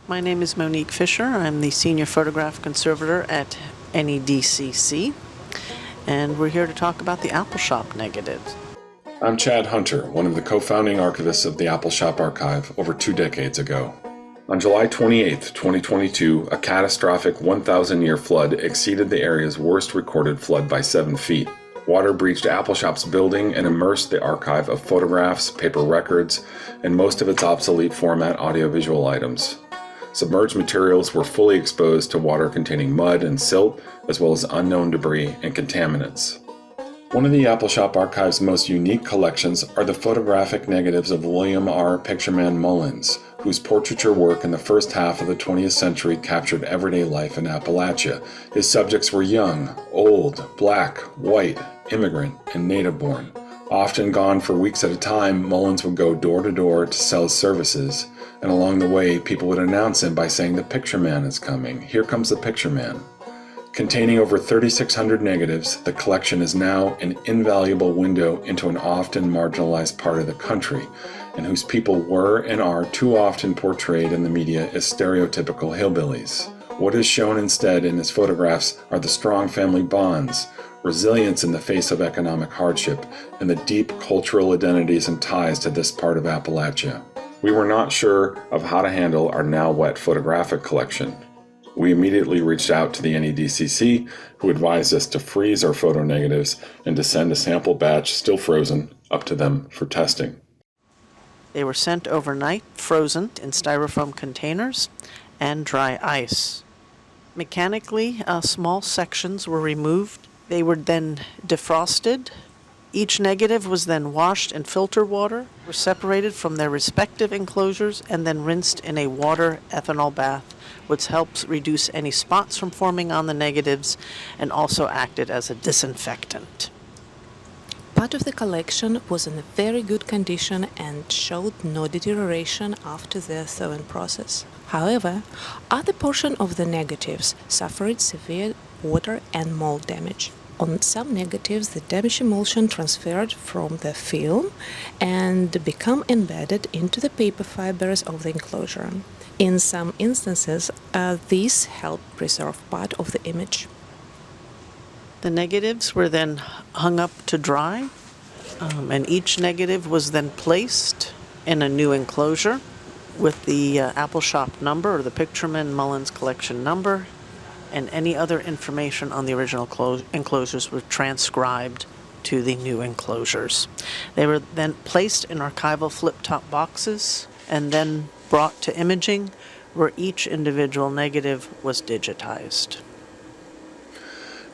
My name is Monique Fisher. I'm the Senior Photograph Conservator at NEDCC, and we're here to talk about the Appalshop negatives. I'm Chad Hunter, one of the co-founding archivists of the Appalshop archive over 2 decades ago. On July 28, 2022, a catastrophic 1,000-year flood exceeded the area's worst recorded flood by 7 feet. Water breached Appalshop's building and immersed the archive of photographs, paper records, and most of its obsolete format audiovisual items. Submerged materials were fully exposed to water containing mud and silt, as well as unknown debris and contaminants. One of the Appalshop archive's most unique collections are the photographic negatives of William R. Pictureman Mullins, whose portraiture work in the first half of the 20th century captured everyday life in Appalachia. His subjects were young, old, black, white, immigrant, and native-born. Often gone for weeks at a time, Mullins would go door to door to sell his services, and along the way, people would announce him by saying, "The Pictureman is coming. Here comes the Pictureman." Containing over 3,600 negatives, the collection is now an invaluable window into an often marginalized part of the country, and whose people were and are too often portrayed in the media as stereotypical hillbillies. What is shown instead in his photographs are the strong family bonds, resilience in the face of economic hardship, and the deep cultural identities and ties to this part of Appalachia. We were not sure of how to handle our now wet photographic collection. We immediately reached out to the NEDCC, who advised us to freeze our photo negatives and to send a sample batch, still frozen, up to them for testing. They were sent overnight, frozen in styrofoam containers and dry ice. Mechanically, small sections were removed. They were then defrosted. Each negative was then washed in filter water, were separated from their respective enclosures, and then rinsed in a water ethanol bath, which helps reduce any spots from forming on the negatives and also acted as a disinfectant. Part of the collection was in a very good condition and showed no deterioration after the thawing process. However, other portion of the negatives suffered severe water and mold damage. On some negatives, the damaged emulsion transferred from the film and become embedded into the paper fibers of the enclosure. In some instances, this helped preserve part of the image. The negatives were then hung up to dry, and each negative was then placed in a new enclosure with the Appalshop number, or the Pictureman Mullins Collection number, and any other information on the original enclosures were transcribed to the new enclosures. They were then placed in archival flip-top boxes and then brought to imaging, where each individual negative was digitized.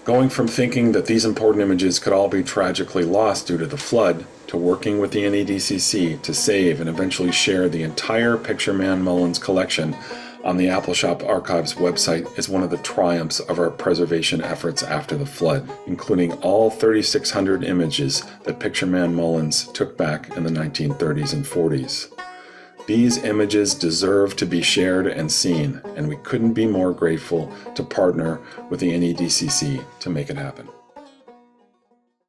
Going from thinking that these important images could all be tragically lost due to the flood, to working with the NEDCC to save and eventually share the entire Pictureman Mullins collection on the Appalshop Archive's website is one of the triumphs of our preservation efforts after the flood, including all 3,600 images that Pictureman Mullins took back in the 1930s and 40s. These images deserve to be shared and seen, and we couldn't be more grateful to partner with the NEDCC to make it happen.